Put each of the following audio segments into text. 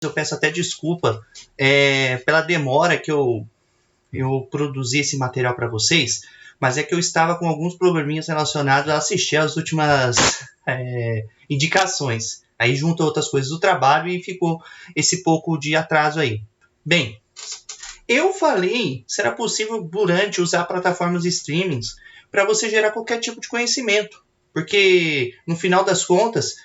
eu peço até desculpa pela demora que eu produzi esse material para vocês, mas é que eu estava com alguns probleminhas relacionados a assistir às últimas indicações. Aí juntou outras coisas do trabalho e ficou esse pouco de atraso aí. Bem, eu falei, será possível durante usar plataformas de streaming para você gerar qualquer tipo de conhecimento. Porque, no final das contas,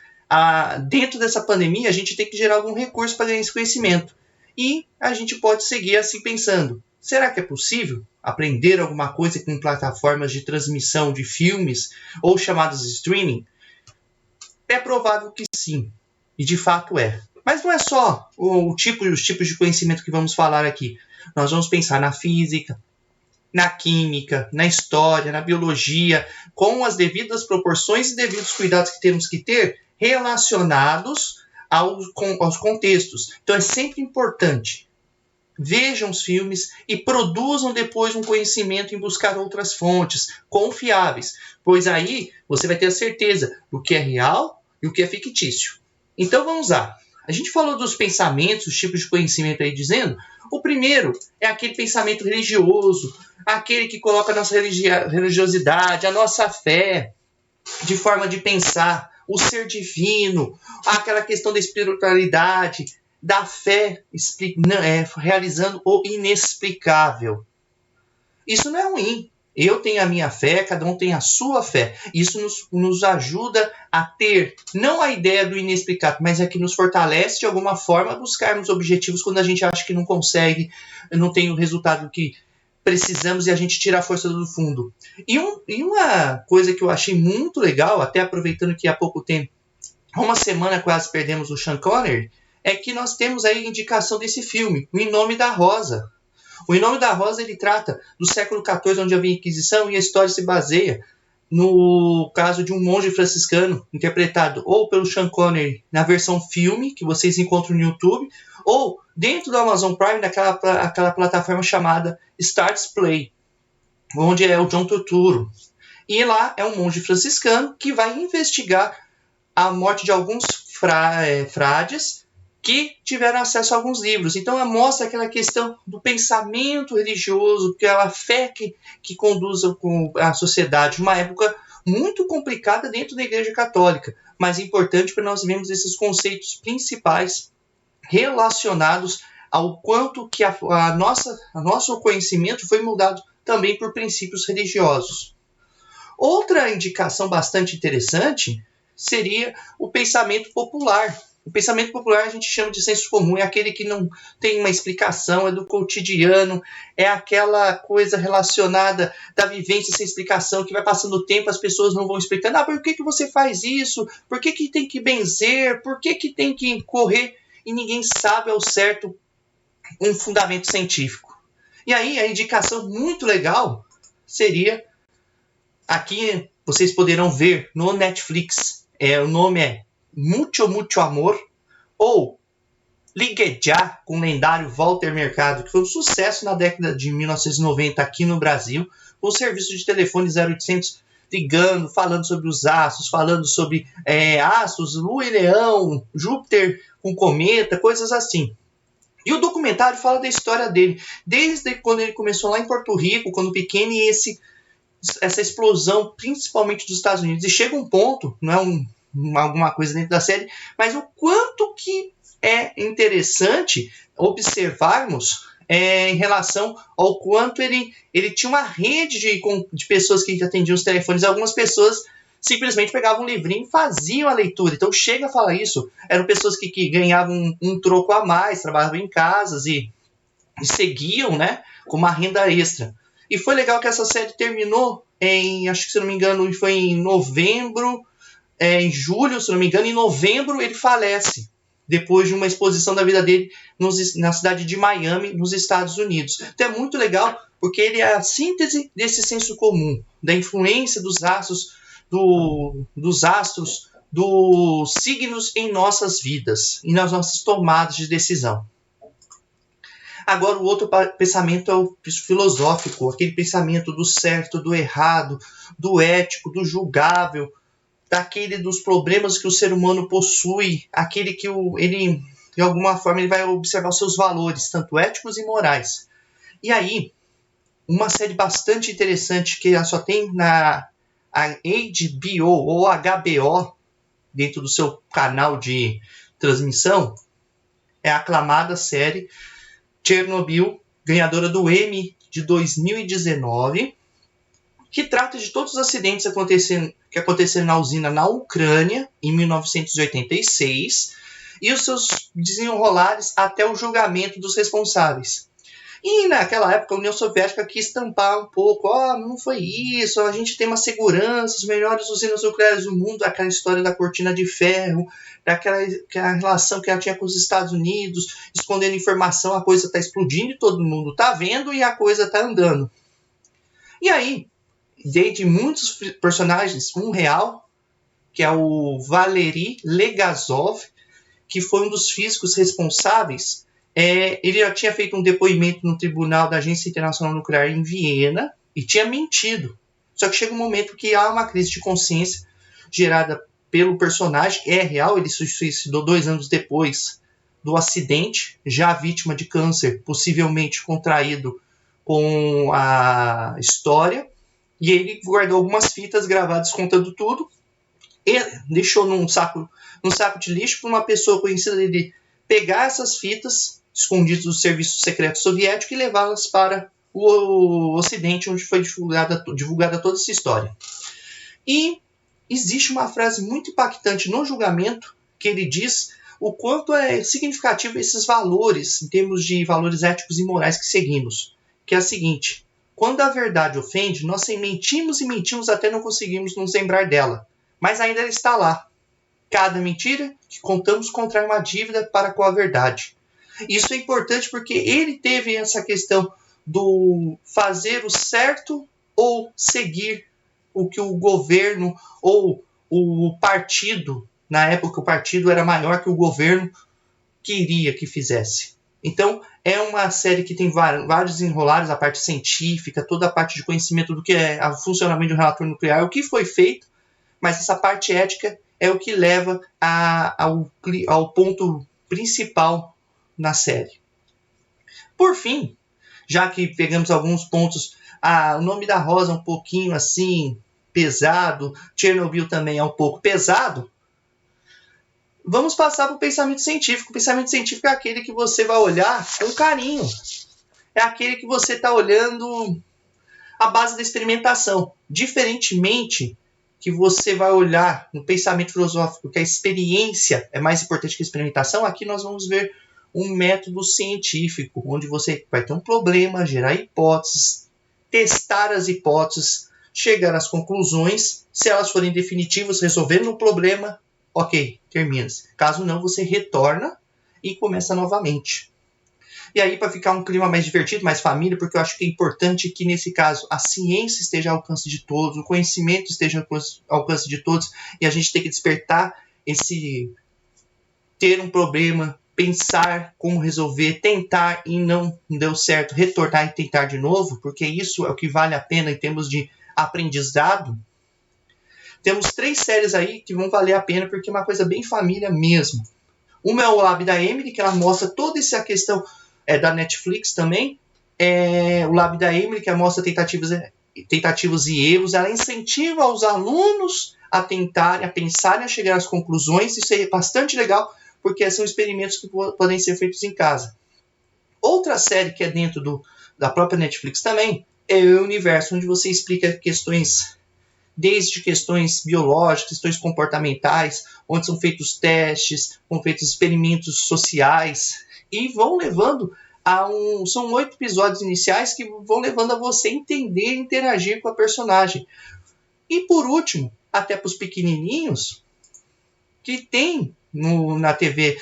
dentro dessa pandemia, a gente tem que gerar algum recurso para ganhar esse conhecimento. E a gente pode seguir assim pensando, será que é possível aprender alguma coisa com plataformas de transmissão de filmes ou chamadas de streaming? É provável que sim, e de fato é. Mas não é só os tipos de conhecimento que vamos falar aqui. Nós vamos pensar na física, na química, na história, na biologia, com as devidas proporções e devidos cuidados que temos que ter relacionados aos contextos. Então é sempre importante. Vejam os filmes e produzam depois um conhecimento em buscar outras fontes confiáveis, pois aí você vai ter a certeza do que é real e o que é fictício. Então vamos lá. A gente falou dos pensamentos, os tipos de conhecimento aí dizendo. O primeiro é aquele pensamento religioso, aquele que coloca a nossa religiosidade, a nossa fé, de forma de pensar, o ser divino, aquela questão da espiritualidade, da fé realizando o inexplicável. Isso não é ruim. Eu tenho a minha fé, cada um tem a sua fé. Isso nos ajuda a ter, não a ideia do inexplicável, mas é que nos fortalece de alguma forma a buscarmos objetivos quando a gente acha que não consegue, não tem o resultado que precisamos e a gente tira a força do fundo. E uma coisa que eu achei muito legal, até aproveitando que há pouco tempo, uma semana quase perdemos o Sean Connery, é que nós temos aí a indicação desse filme, O Em Nome da Rosa. O Em Nome da Rosa ele trata do século XIV, onde havia Inquisição, e a história se baseia no caso de um monge franciscano, interpretado ou pelo Sean Connery na versão filme, que vocês encontram no YouTube, ou dentro do Amazon Prime, naquela plataforma chamada Starz Play, onde é o John Turturro. E lá é um monge franciscano que vai investigar a morte de alguns frades que tiveram acesso a alguns livros. Então, mostra aquela questão do pensamento religioso, aquela fé que conduz a sociedade. Uma época muito complicada dentro da Igreja Católica, mas importante para nós vermos esses conceitos principais relacionados ao quanto que nosso conhecimento foi mudado também por princípios religiosos. Outra indicação bastante interessante seria o pensamento popular. O pensamento popular a gente chama de senso comum, é aquele que não tem uma explicação, é do cotidiano, é aquela coisa relacionada da vivência sem explicação, que vai passando o tempo, as pessoas não vão explicando, por que você faz isso? Por que tem que benzer? Por que tem que correr? E ninguém sabe ao certo um fundamento científico. E aí a indicação muito legal seria, aqui vocês poderão ver no Netflix, o nome é Mucho, Mucho Amor, ou Ligue Já, com o lendário Walter Mercado, que foi um sucesso na década de 1990 aqui no Brasil, com o serviço de telefone 0800 ligando, falando sobre os astros, falando sobre astros, Lua e Leão, Júpiter com cometa, coisas assim. E o documentário fala da história dele, desde quando ele começou lá em Porto Rico, quando pequeno, e essa explosão, principalmente dos Estados Unidos. E chega um ponto, não é alguma coisa dentro da série, mas o quanto que é interessante observarmos em relação ao quanto ele tinha uma rede de pessoas que atendiam os telefones. Algumas pessoas simplesmente pegavam um livrinho e faziam a leitura. Então chega a falar isso. Eram pessoas que ganhavam um troco a mais, trabalhavam em casas e seguiam, né, com uma renda extra. E foi legal que essa série terminou acho que se não me engano, foi em novembro, em julho, se não me engano, em novembro ele falece, depois de uma exposição da vida dele na cidade de Miami, nos Estados Unidos. Então é muito legal, porque ele é a síntese desse senso comum, da influência dos astros, dos signos em nossas vidas e nas nossas tomadas de decisão. Agora, o outro pensamento é o filosófico, aquele pensamento do certo, do errado, do ético, do julgável, daquele dos problemas que o ser humano possui, aquele que ele de alguma forma ele vai observar os seus valores, tanto éticos e morais. E aí, uma série bastante interessante que só tem na HBO ou HBO, dentro do seu canal de transmissão, é a aclamada série Chernobyl, ganhadora do Emmy de 2019, que trata de todos os acidentes que aconteceram na usina na Ucrânia, em 1986, e os seus desenrolares até o julgamento dos responsáveis. E naquela época a União Soviética quis tampar um pouco, não foi isso, a gente tem uma segurança, as melhores usinas nucleares do mundo, aquela história da cortina de ferro, daquela relação que ela tinha com os Estados Unidos, escondendo informação, a coisa está explodindo e todo mundo está vendo e a coisa está andando. E aí, dentre muitos personagens, um real, que é o Valery Legasov, que foi um dos físicos responsáveis. Ele já tinha feito um depoimento no tribunal da Agência Internacional Nuclear em Viena e tinha mentido. Só que chega um momento que há uma crise de consciência gerada pelo personagem, é real, ele se suicidou 2 anos depois do acidente, já vítima de câncer, possivelmente contraído com a história, e ele guardou algumas fitas gravadas contando tudo e deixou num saco de lixo para uma pessoa conhecida dele pegar essas fitas escondidas do serviço secreto soviético e levá-las para o Ocidente, onde foi divulgada toda essa história. E existe uma frase muito impactante no julgamento, que ele diz o quanto é significativo esses valores, em termos de valores éticos e morais que seguimos, que é a seguinte: quando a verdade ofende, nós mentimos e mentimos até não conseguirmos nos lembrar dela, mas ainda ela está lá. Cada mentira que contamos contrai uma dívida para com a verdade. Isso é importante porque ele teve essa questão do fazer o certo ou seguir o que o governo ou o partido, na época o partido era maior que o governo, queria que fizesse. Então, é uma série que tem vários enrolares, a parte científica, toda a parte de conhecimento do que é o funcionamento de um reator nuclear, o que foi feito, mas essa parte ética é o que leva ao ponto principal na série. Por fim, já que pegamos alguns pontos, o Nome da Rosa é um pouquinho assim pesado, Chernobyl também é um pouco pesado, vamos passar para o pensamento científico. O pensamento científico é aquele que você vai olhar com carinho. É aquele que você está olhando a base da experimentação. Diferentemente que você vai olhar no pensamento filosófico que a experiência é mais importante que a experimentação, aqui nós vamos ver um método científico, onde você vai ter um problema, gerar hipóteses, testar as hipóteses, chegar às conclusões, se elas forem definitivas, resolvendo o problema, ok, termina-se. Caso não, você retorna e começa novamente. E aí, para ficar um clima mais divertido, mais família, porque eu acho que é importante que, nesse caso, a ciência esteja ao alcance de todos, o conhecimento esteja ao alcance de todos, e a gente tem que despertar esse ter um problema, pensar como resolver, tentar e não deu certo, retornar e tentar de novo, porque isso é o que vale a pena em termos de aprendizado. Temos 3 séries aí que vão valer a pena, porque é uma coisa bem família mesmo. Uma é o Lab da Emily, que ela mostra toda essa questão da Netflix também. O Lab da Emily, que mostra tentativas e erros. Ela incentiva os alunos a tentarem, a pensarem, a chegar às conclusões. Isso é bastante legal, porque são experimentos que podem ser feitos em casa. Outra série que é dentro da própria Netflix também é o Universo, onde você explica questões, desde questões biológicas, questões comportamentais, onde são feitos testes, são feitos experimentos sociais, e vão levando são 8 episódios iniciais que vão levando a você entender e interagir com a personagem. E por último, até para os pequenininhos, que tem na TV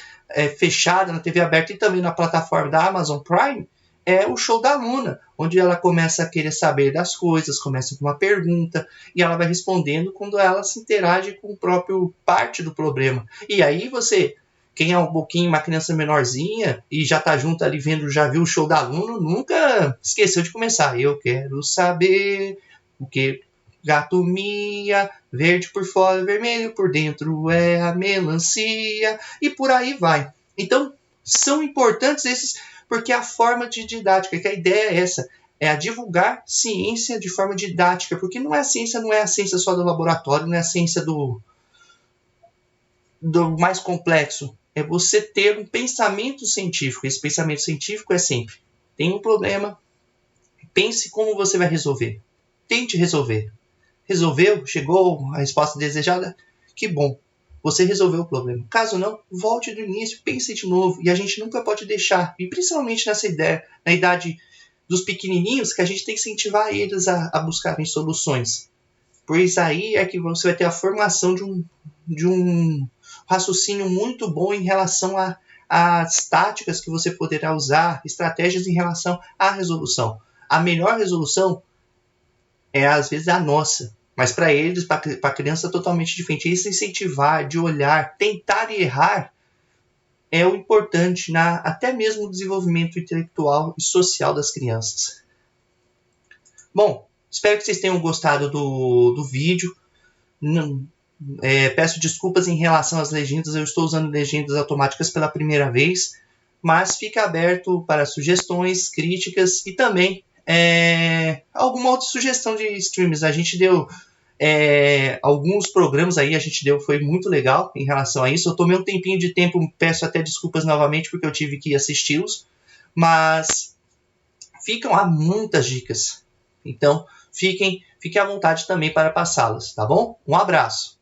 fechada, na TV aberta e também na plataforma da Amazon Prime, é o Show da Luna, onde ela começa a querer saber das coisas, começa com uma pergunta e ela vai respondendo quando ela se interage com o próprio parte do problema. E aí quem é um pouquinho uma criança menorzinha e já tá junto ali já viu o Show da Luna, nunca esqueceu de começar. Eu quero saber o que gato mia, verde por fora, vermelho por dentro é a melancia, e por aí vai. Então, São importantes esses, porque é a forma de didática, que a ideia é essa, é a divulgar ciência de forma didática, porque não é a ciência só do laboratório, não é a ciência do mais complexo. É você ter um pensamento científico. Esse pensamento científico é sempre: tem um problema, pense como você vai resolver. Tente resolver. Resolveu? Chegou a resposta desejada? Que bom. Você resolveu o problema. Caso não, volte do início, pense de novo. E a gente nunca pode deixar, e principalmente nessa ideia, na idade dos pequenininhos, que a gente tem que incentivar eles a buscarem soluções. Pois aí é que você vai ter a formação de um raciocínio muito bom em relação às táticas que você poderá usar, estratégias em relação à resolução. A melhor resolução é, às vezes, a nossa. Mas para eles, para a criança, é totalmente diferente. Isso incentivar, de olhar, tentar e errar é o importante até mesmo no desenvolvimento intelectual e social das crianças. Bom, espero que vocês tenham gostado do vídeo. Peço desculpas em relação às legendas. Eu estou usando legendas automáticas pela primeira vez. Mas fica aberto para sugestões, críticas e também alguma outra sugestão de streams. A gente deu alguns programas aí, foi muito legal em relação a isso. Eu tomei um tempinho de tempo, peço até desculpas novamente porque eu tive que assisti-los, mas ficam lá muitas dicas. Então, fiquem à vontade também para passá-las, tá bom? Um abraço!